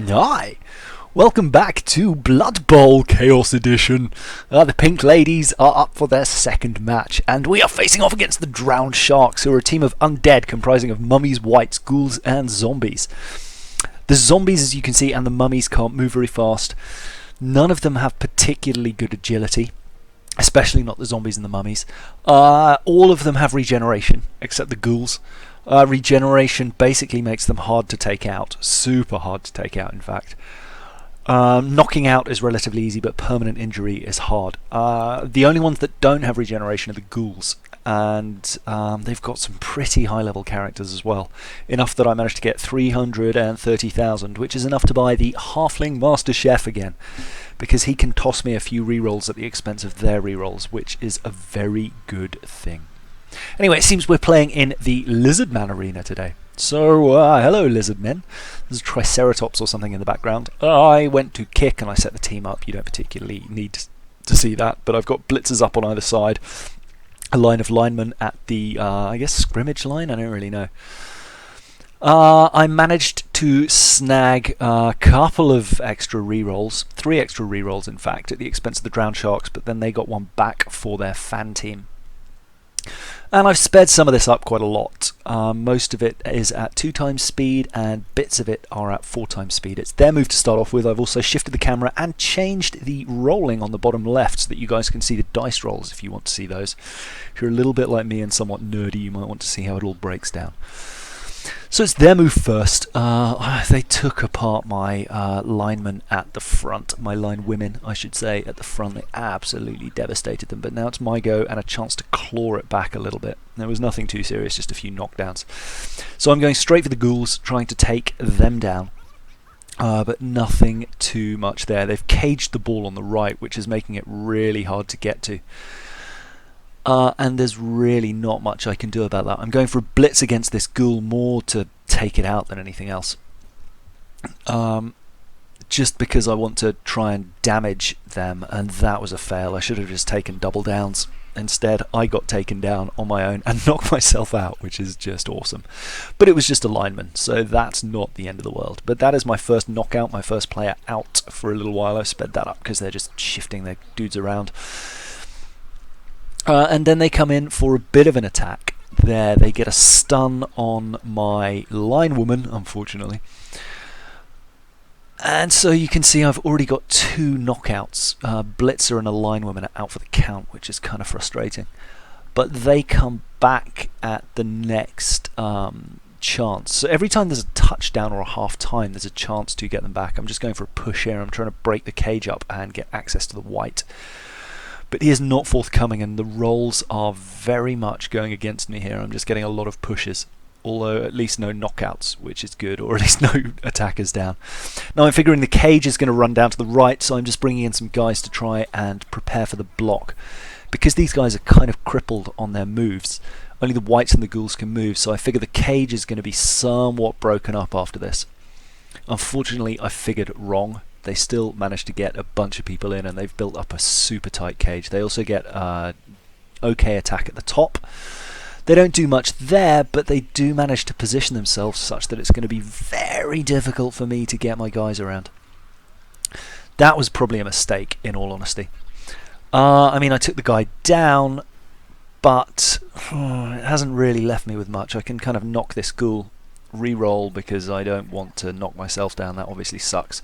Hi! Welcome back to Blood Bowl Chaos Edition. The Pink Ladies are up for their second match, and we are facing off against the Drowned Sharks, who are a team of undead comprising of mummies, wights, ghouls, and zombies. The zombies, as you can see, and the mummies can't move very fast. None of them have particularly good agility, especially not the zombies and the mummies. All of them have regeneration, except the ghouls. Regeneration basically makes them hard to take out, super hard to take out in fact. Knocking out is relatively easy, but permanent injury is hard. The only ones that don't have regeneration are the ghouls, and they've got some pretty high level characters as well. Enough that I managed to get 330,000, which is enough to buy the Halfling Master Chef again, because he can toss me a few rerolls at the expense of their rerolls, which is a very good thing. Anyway, it seems we're playing in the Lizard Man arena today. So, hello Lizard Men. There's a Triceratops or something in the background. I went to kick and I set the team up. You don't particularly need to see that, but I've got blitzers up on either side. A line of linemen at the, I guess, scrimmage line? I don't really know. I managed to snag a couple of extra rerolls, 3 extra rerolls in fact, at the expense of the Drowned Sharks, but then they got one back for their fan team. And I've sped some of this up quite a lot. Most of it is at 2 times speed and bits of it are at 4 times speed. It's their move to start off with. I've also shifted the camera and changed the rolling on the bottom left so that you guys can see the dice rolls if you want to see those. If you're a little bit like me and somewhat nerdy, you might want to see how it all breaks down. So it's their move first. They took apart my linemen at the front, my line women, I should say, at the front. They absolutely devastated them, but now it's my go and a chance to claw it back a little bit. There was nothing too serious, just a few knockdowns. So I'm going straight for the ghouls, trying to take them down. But nothing too much there. They've caged the ball on the right, which is making it really hard to get to. And there's really not much I can do about that. I'm going for a blitz against this ghoul more to take it out than anything else. Just because I want to try and damage them, and that was a fail. I should have just taken double downs. Instead, I got taken down on my own and knocked myself out, which is just awesome. But it was just a lineman, so that's not the end of the world. But that is my first knockout, my first player out for a little while. I sped that up because they're just shifting their dudes around. And then they come in for a bit of an attack. There, they get a stun on my line woman, unfortunately. And so you can see I've already got 2 knockouts. Blitzer and a line woman are out for the count, which is kind of frustrating. But they come back at the next chance. So every time there's a touchdown or a half time, there's a chance to get them back. I'm just going for a push here. I'm trying to break the cage up and get access to the white. But he is not forthcoming, and the rolls are very much going against me here. I'm just getting a lot of pushes, although at least no knockouts, which is good, or at least no attackers down. Now I'm figuring the cage is going to run down to the right, so I'm just bringing in some guys to try and prepare for the block. Because these guys are kind of crippled on their moves, only the wights and the ghouls can move, so I figure the cage is going to be somewhat broken up after this. Unfortunately, I figured wrong. They still managed to get a bunch of people in, and they've built up a super tight cage. They also get okay attack at the top. They don't do much there, but they do manage to position themselves such that it's going to be very difficult for me to get my guys around. That was probably a mistake, in all honesty. I mean, I took the guy down, but it hasn't really left me with much. I can kind of knock this ghoul, re-roll, because I don't want to knock myself down. That obviously sucks.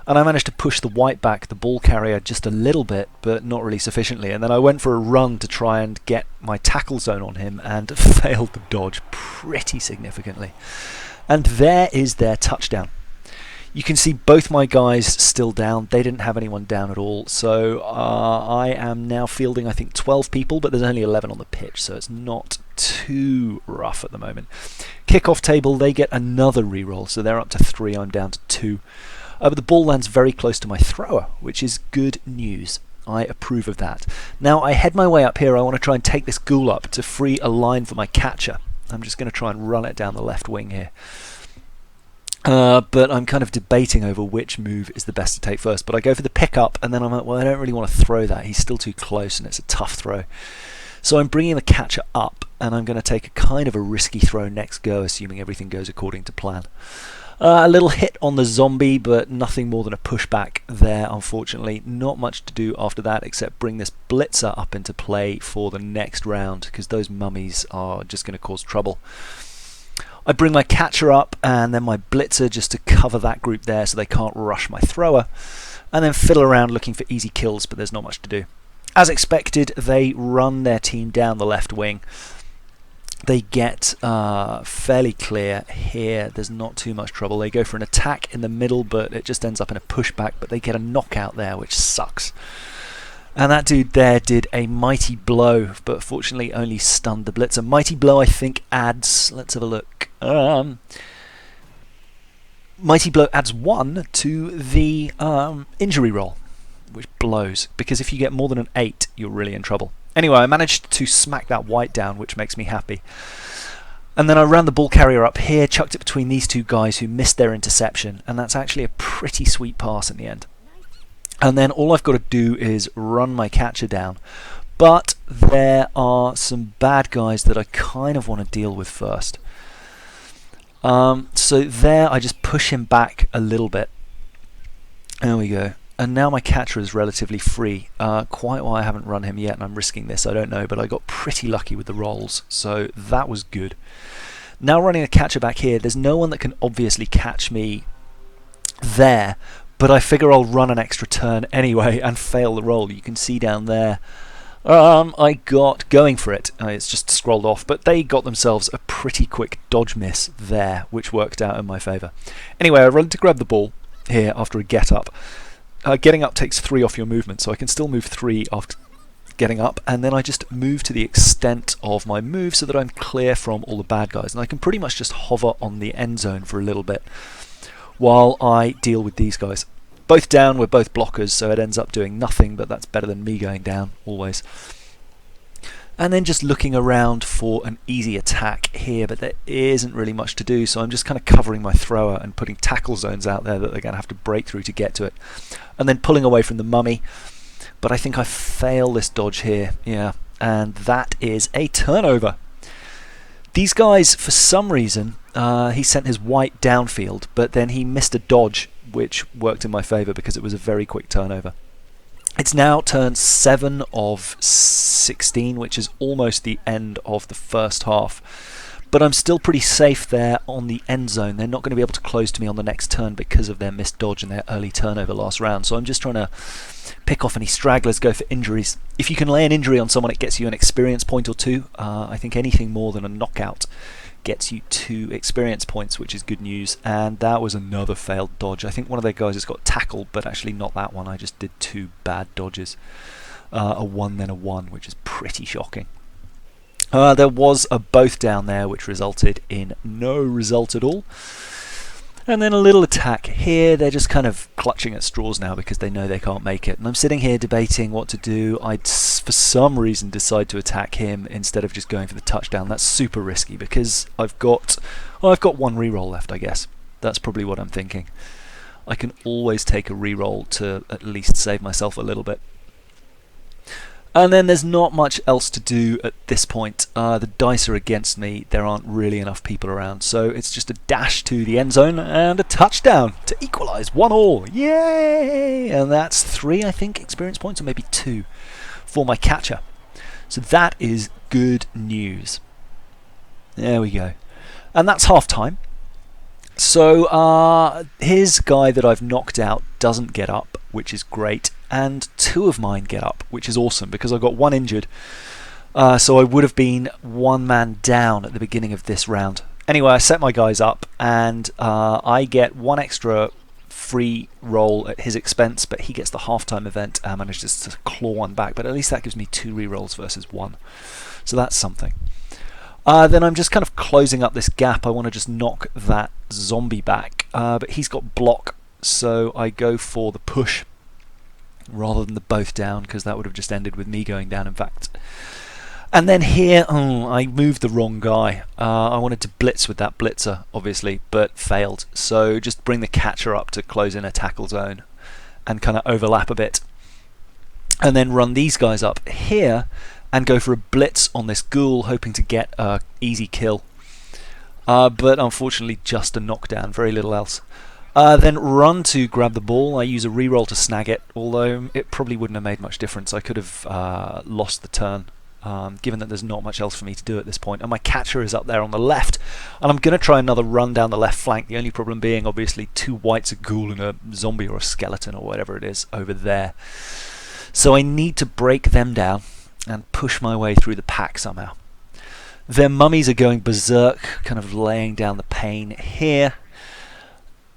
And I managed to push the white back, the ball carrier, just a little bit, but not really sufficiently. And then I went for a run to try and get my tackle zone on him and failed the dodge pretty significantly. And there is their touchdown. You can see both my guys still down. They didn't have anyone down at all. So I am now fielding, I think, 12 people, but there's only 11 on the pitch, so it's not too rough at the moment. Kickoff table, they get another reroll, so they're up to 3, I'm down to 2. But the ball lands very close to my thrower, which is good news. I approve of that. Now I head my way up here. I want to try and take this ghoul up to free a line for my catcher. I'm just going to try and run it down the left wing here. But I'm kind of debating over which move is the best to take first. But I go for the pickup, and then I'm like, well, I don't really want to throw that. He's still too close, and it's a tough throw. So I'm bringing the catcher up, and I'm going to take a kind of a risky throw next go, assuming everything goes according to plan. A little hit on the zombie, but nothing more than a pushback there, unfortunately. Not much to do after that except bring this blitzer up into play for the next round, because those mummies are just going to cause trouble. I bring my catcher up and then my blitzer just to cover that group there so they can't rush my thrower, and then fiddle around looking for easy kills, but there's not much to do. As expected, they run their team down the left wing. They get fairly clear here. There's not too much trouble. They go for an attack in the middle, but it just ends up in a pushback, but they get a knockout there, which sucks. And that dude there did a mighty blow, but fortunately only stunned the blitzer. Mighty blow, I think, adds... Let's have a look. Mighty blow adds 1 to the injury roll, which blows, because if you get more than an 8, you're really in trouble. Anyway, I managed to smack that white down, which makes me happy. And then I ran the ball carrier up here, chucked it between these two guys who missed their interception, and that's actually a pretty sweet pass in the end. And then all I've got to do is run my catcher down. But there are some bad guys that I kind of want to deal with first. So there I just push him back a little bit. There we go. And now my catcher is relatively free. Quite why I haven't run him yet and I'm risking this, I don't know, but I got pretty lucky with the rolls, so that was good. Now running a catcher back here, there's no one that can obviously catch me there, but I figure I'll run an extra turn anyway and fail the roll. You can see down there I got going for it. It's just scrolled off, but they got themselves a pretty quick dodge miss there, which worked out in my favour. Anyway, I run to grab the ball here after a get up. Getting up takes 3 off your movement, so I can still move 3 after getting up, and then I just move to the extent of my move so that I'm clear from all the bad guys, and I can pretty much just hover on the end zone for a little bit while I deal with these guys. Both down, we're both blockers, so it ends up doing nothing, but that's better than me going down, always. And then just looking around for an easy attack here, but there isn't really much to do, so I'm just kind of covering my thrower and putting tackle zones out there that they're going to have to break through to get to it. And then pulling away from the mummy, but I think I fail this dodge here, yeah, and that is a turnover. These guys, for some reason, he sent his white downfield, but then he missed a dodge, which worked in my favour because it was a very quick turnover. It's now turn 7 of 16, which is almost the end of the first half. But I'm still pretty safe there on the end zone. They're not going to be able to close to me on the next turn because of their missed dodge and their early turnover last round. So I'm just trying to pick off any stragglers, go for injuries. If you can lay an injury on someone, it gets you an experience point or 2. I think anything more than a knockout gets you 2 experience points, which is good news. And that was another failed dodge. I think one of their guys has got tackled, but actually not that one. I just did 2 bad dodges. A 1 then a 1, which is pretty shocking. There was a both down there, which resulted in no result at all. And then a little attack here. They're just kind of clutching at straws now because they know they can't make it. And I'm sitting here debating what to do. I'd, for some reason, decide to attack him instead of just going for the touchdown. That's super risky because I've got 1 reroll left, I guess. That's probably what I'm thinking. I can always take a reroll to at least save myself a little bit. And then there's not much else to do at this point. The dice are against me. There aren't really enough people around. So it's just a dash to the end zone and a touchdown to equalise 1-1. Yay! And that's 3, I think, experience points, or maybe 2 for my catcher. So that is good news. There we go. And that's half time. So his guy that I've knocked out doesn't get up, which is great. And 2 of mine get up, which is awesome because I got 1 injured. So I would have been 1 man down at the beginning of this round. Anyway, I set my guys up and I get 1 extra free roll at his expense, but he gets the halftime event and manages to claw 1 back. But at least that gives me 2 rerolls versus 1. So that's something. Then I'm just kind of closing up this gap. I want to just knock that zombie back, but he's got block, so I go for the push rather than the both down, because that would have just ended with me going down, in fact. And then here, I moved the wrong guy. I wanted to blitz with that blitzer, obviously, but failed. So just bring the catcher up to close in a tackle zone and kind of overlap a bit. And then run these guys up here and go for a blitz on this ghoul, hoping to get an easy kill. but unfortunately just a knockdown, very little else. Then run to grab the ball. I use a reroll to snag it, although it probably wouldn't have made much difference. I could have lost the turn, given that there's not much else for me to do at this point. And my catcher is up there on the left, and I'm going to try another run down the left flank. The only problem being, obviously, 2 whites, a ghoul, and a zombie or a skeleton or whatever it is over there. So I need to break them down and push my way through the pack somehow. Their mummies are going berserk, kind of laying down the pain here.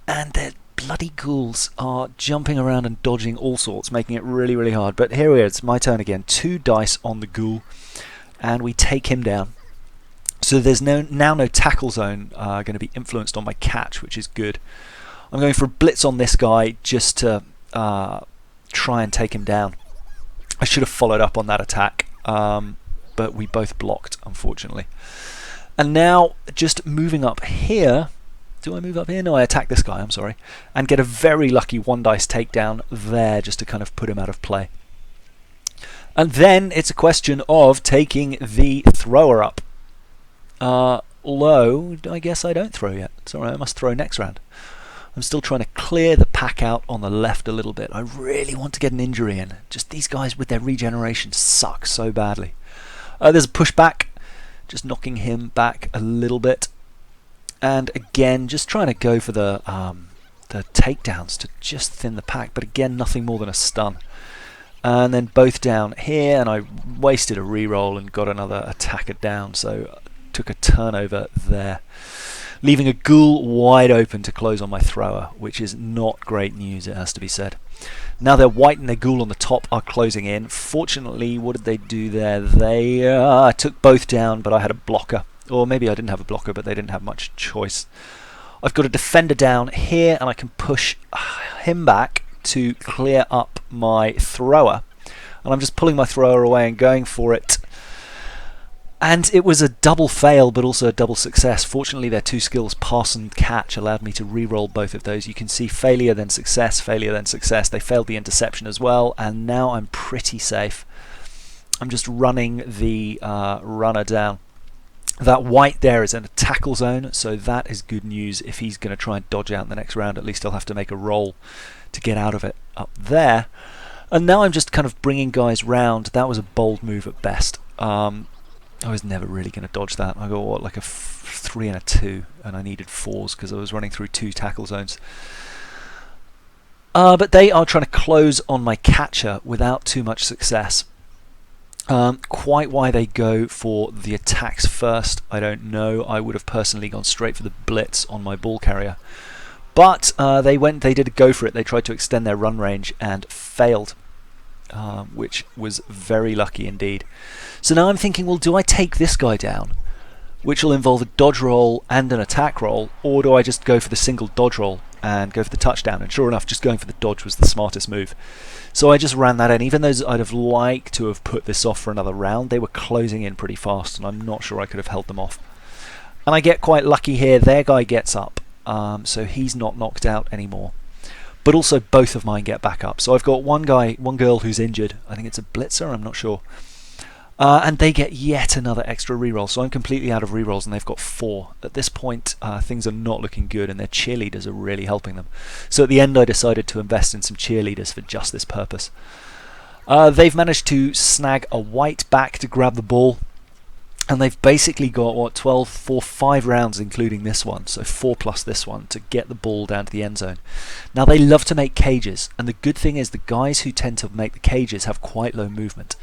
And their bloody ghouls are jumping around and dodging all sorts, making it really, really hard. But here we are, it's my turn again. 2 dice on the ghoul, and we take him down. So there's now no tackle zone going to be influenced on my catch, which is good. I'm going for a blitz on this guy just to try and take him down. I should have followed up on that attack, but we both blocked, unfortunately. And now, just moving up here. Do I move up here? No, I attack this guy, I'm sorry. And get a very lucky 1 dice takedown there just to kind of put him out of play. And then it's a question of taking the thrower up. Although, I guess I don't throw yet. It's alright, I must throw next round. I'm still trying to clear the pack out on the left a little bit. I really want to get an injury in. Just these guys with their regeneration suck so badly. There's a pushback, just knocking him back a little bit. And again, just trying to go for the takedowns to just thin the pack, but again, nothing more than a stun. And then both down here, and I wasted a reroll and got another attacker down, so took a turnover there. Leaving a ghoul wide open to close on my thrower, which is not great news, it has to be said. Now their white and their ghoul on the top are closing in. Fortunately, what did they do there? They took both down, but I had a blocker. Or maybe I didn't have a blocker, but they didn't have much choice. I've got a defender down here, and I can push him back to clear up my thrower. And I'm just pulling my thrower away and going for it. And it was a double fail, but also a double success. Fortunately, their 2 skills, pass and catch, allowed me to re-roll both of those. You can see failure, then success, failure, then success. They failed the interception as well, and now I'm pretty safe. I'm just running the runner down. That white there is in a tackle zone, so that is good news. If he's going to try and dodge out in the next round, at least I'll have to make a roll to get out of it up there. And now I'm just kind of bringing guys round. That was a bold move at best. I was never really going to dodge that. I got, what, like a 3 and a 2, and I needed 4s because I was running through 2 tackle zones. But they are trying to close on my catcher without too much success. Quite why they go for the attacks first, I don't know. I would have personally gone straight for the blitz on my ball carrier. But they did a go for it. They tried to extend their run range and failed, which was very lucky indeed. So now I'm thinking, well, do I take this guy down, which will involve a dodge roll and an attack roll, or do I just go for the single dodge roll and go for the touchdown? And sure enough, just going for the dodge was the smartest move. So I just ran that in. Even though I'd have liked to have put this off for another round, they were closing in pretty fast, and I'm not sure I could have held them off. And I get quite lucky here. Their guy gets up, so he's not knocked out anymore. But also both of mine get back up. So I've got one girl who's injured. I think it's a blitzer, I'm not sure. And they get yet another extra reroll. So I'm completely out of rerolls, and they've got 4. At this point, things are not looking good, and their cheerleaders are really helping them. So at the end, I decided to invest in some cheerleaders for just this purpose. They've managed to snag a white back to grab the ball. And they've basically got, what, 5 rounds, including this one, so 4 plus this one, to get the ball down to the end zone. Now, they love to make cages, and the good thing is the guys who tend to make the cages have quite low movement.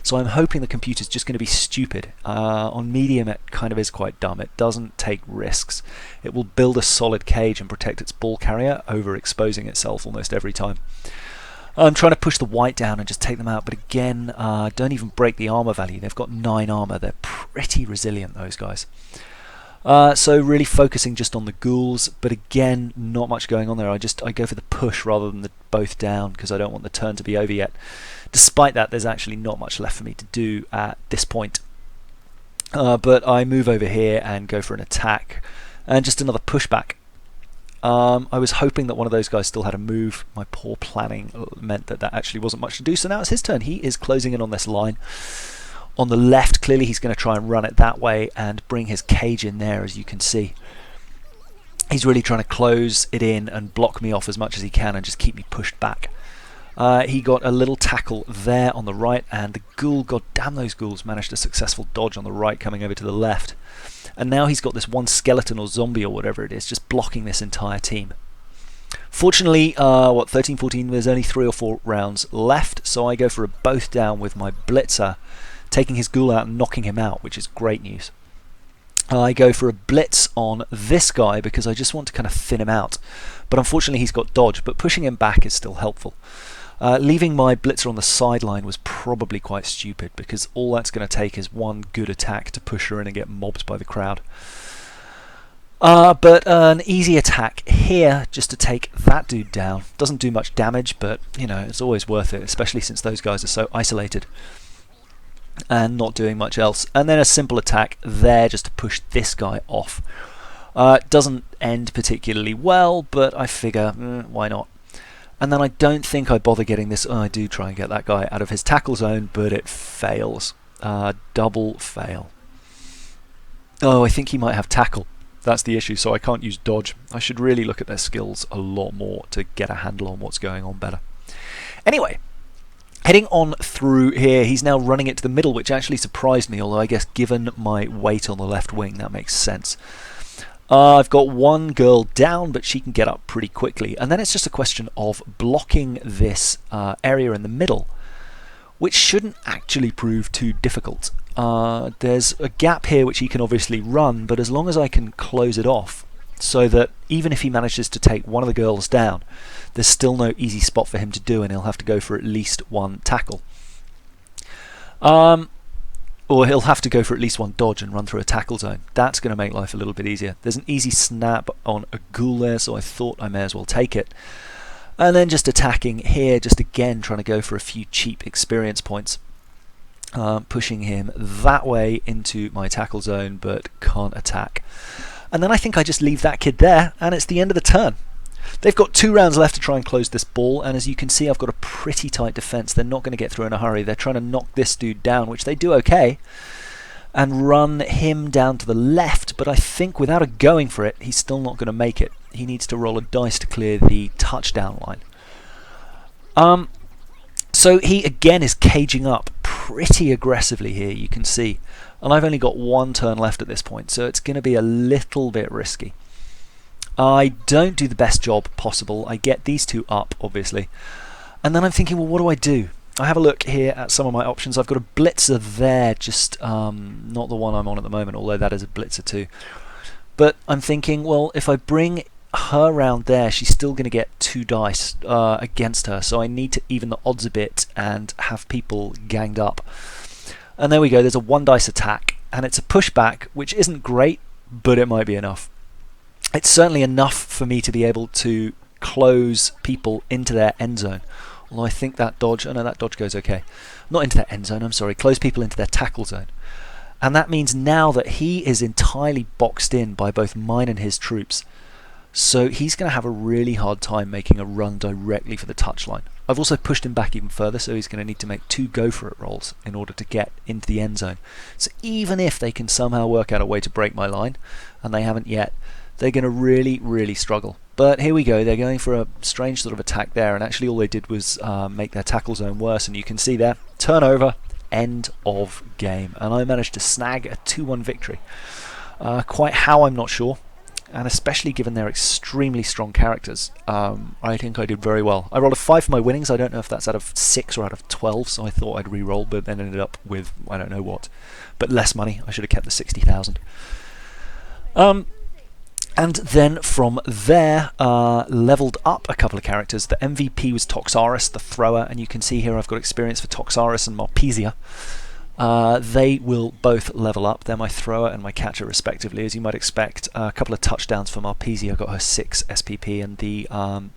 So I'm hoping the computer's just going to be stupid. On medium, it kind of is quite dumb. It doesn't take risks. It will build a solid cage and protect its ball carrier, overexposing itself almost every time. I'm trying to push the white down and just take them out, but again, don't even break the armor value. They've got 9 armor. They're pretty resilient, those guys. So really focusing just on the ghouls, but again, not much going on there. I go for the push rather than the both down because I don't want the turn to be over yet. Despite that, there's actually not much left for me to do at this point. But I move over here and go for an attack and just another pushback. I was hoping that one of those guys still had a move. My poor planning meant that actually wasn't much to do, so now it's his turn. He is closing in on this line. On the left, clearly he's going to try and run it that way and bring his cage in there, as you can see. He's really trying to close it in and block me off as much as he can and just keep me pushed back. He got a little tackle there on the right, and the ghoul, god damn those ghouls, managed a successful dodge on the right coming over to the left. And now he's got this one skeleton or zombie or whatever it is just blocking this entire team. Fortunately, 13, 14, there's only 3 or 4 rounds left, so I go for a both down with my blitzer, taking his ghoul out and knocking him out, which is great news. I go for a blitz on this guy because I just want to kind of thin him out, but unfortunately he's got dodge, but pushing him back is still helpful. Leaving my blitzer on the sideline was probably quite stupid because all that's going to take is one good attack to push her in and get mobbed by the crowd. But an easy attack here just to take that dude down. Doesn't do much damage, but you know, it's always worth it, especially since those guys are so isolated and not doing much else. And then a simple attack there just to push this guy off. Doesn't end particularly well, but I figure, why not? And then I don't think I bother getting this. I do try and get that guy out of his tackle zone, but it fails. Double fail. Oh, I think he might have tackle. That's the issue, so I can't use dodge. I should really look at their skills a lot more to get a handle on what's going on better. Anyway, heading on through here, he's now running it to the middle, which actually surprised me, although I guess given my weight on the left wing, that makes sense. I've got one girl down, but she can get up pretty quickly. And then it's just a question of blocking this area in the middle, which shouldn't actually prove too difficult. There's a gap here which he can obviously run, but as long as I can close it off, so that even if he manages to take one of the girls down, there's still no easy spot for him to do, and he'll have to go for at least one tackle. Or he'll have to go for at least one dodge and run through a tackle zone. That's going to make life a little bit easier. There's an easy snap on a ghoul there, so I thought I may as well take it. And then just attacking here, just again trying to go for a few cheap experience points. Pushing him that way into my tackle zone, but can't attack. And then I think I just leave that kid there, and it's the end of the turn. They've got 2 rounds left to try and close this ball, and as you can see, I've got a pretty tight defense. They're not going to get through in a hurry. They're trying to knock this dude down, which they do okay, and run him down to the left, but I think without a going for it, he's still not going to make it. He needs to roll a dice to clear the touchdown line. So he again is caging up pretty aggressively here, you can see, and I've only got 1 turn left at this point, so it's going to be a little bit risky. I don't do the best job possible. I get these 2 up, obviously, and then I'm thinking, well, what do I do? I have a look here at some of my options. I've got a blitzer there, just not the one I'm on at the moment, although that is a blitzer too. But I'm thinking, well, if I bring her round there, she's still going to get 2 dice against her, so I need to even the odds a bit and have people ganged up. And there we go, there's a 1 dice attack, and it's a pushback, which isn't great, but it might be enough. It's certainly enough for me to be able to close people into their end zone. Although I think that dodge, oh no, that dodge goes okay. Not into their end zone, I'm sorry, close people into their tackle zone. And that means now that he is entirely boxed in by both mine and his troops. So he's going to have a really hard time making a run directly for the touchline. I've also pushed him back even further, so he's going to need to make 2 go-for-it rolls in order to get into the end zone. So even if they can somehow work out a way to break my line, and they haven't yet, they're going to really, really struggle. But here we go, they're going for a strange sort of attack there, and actually all they did was make their tackle zone worse, and you can see there, turnover, end of game. And I managed to snag a 2-1 victory. Quite how, I'm not sure. And especially given their extremely strong characters, I think I did very well. I rolled a 5 for my winnings. I don't know if that's out of 6 or out of 12, so I thought I'd re-roll, but then ended up with I don't know what. But less money. I should have kept the 60,000. And then from there, leveled up a couple of characters. The MVP was Toxaris, the thrower, and you can see here I've got experience for Toxaris and Marpesia. They will both level up. They're my thrower and my catcher respectively, as you might expect. A couple of touchdowns for Marpesia, got her 6 SPP, and the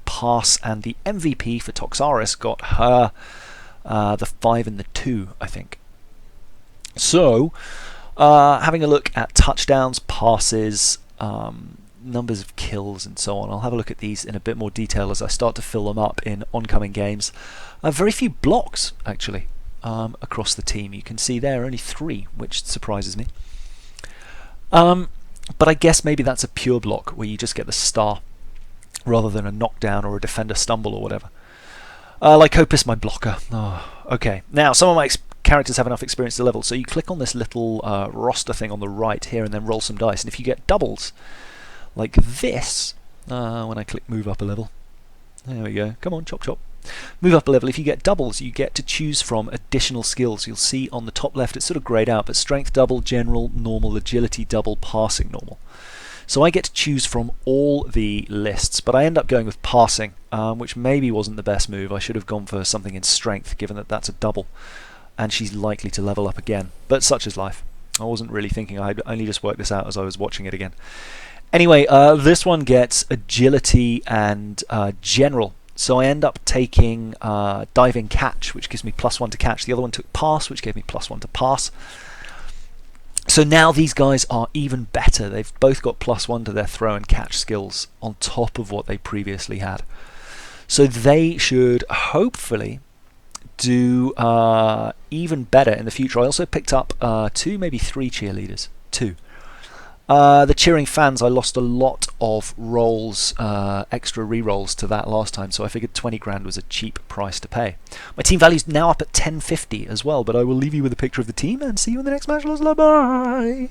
pass and the MVP for Toxaris got her the 5 and the 2, I think. So, having a look at touchdowns, passes, numbers of kills and so on. I'll have a look at these in a bit more detail as I start to fill them up in oncoming games. Very few blocks, actually. across the team. You can see there are only 3, which surprises me. But I guess maybe that's a pure block where you just get the star rather than a knockdown or a defender stumble or whatever. Lycopus, my blocker. Oh, okay, now some of my characters have enough experience to level, so you click on this little roster thing on the right here and then roll some dice, and if you get doubles like this, when I click move up a level, there we go, come on, chop chop, move up a level, if you get doubles you get to choose from additional skills. You'll see on the top left it's sort of greyed out, but strength double, general, normal, agility double, passing normal. So I get to choose from all the lists, but I end up going with passing, which maybe wasn't the best move. I should have gone for something in strength, given that that's a double and she's likely to level up again, but such is life. I wasn't really thinking, I only just worked this out as I was watching it again. Anyway, this one gets agility and general, so I end up taking diving catch, which gives me +1 to catch. The other one took pass, which gave me +1 to pass. So now these guys are even better. They've both got +1 to their throw and catch skills on top of what they previously had. So they should hopefully do even better in the future. I also picked up 2, maybe 3 cheerleaders. 2. The cheering fans, I lost a lot of rolls, extra re-rolls to that last time, so I figured 20 grand was a cheap price to pay. My team value's now up at 1050 as well, but I will leave you with a picture of the team and see you in the next match. Bye!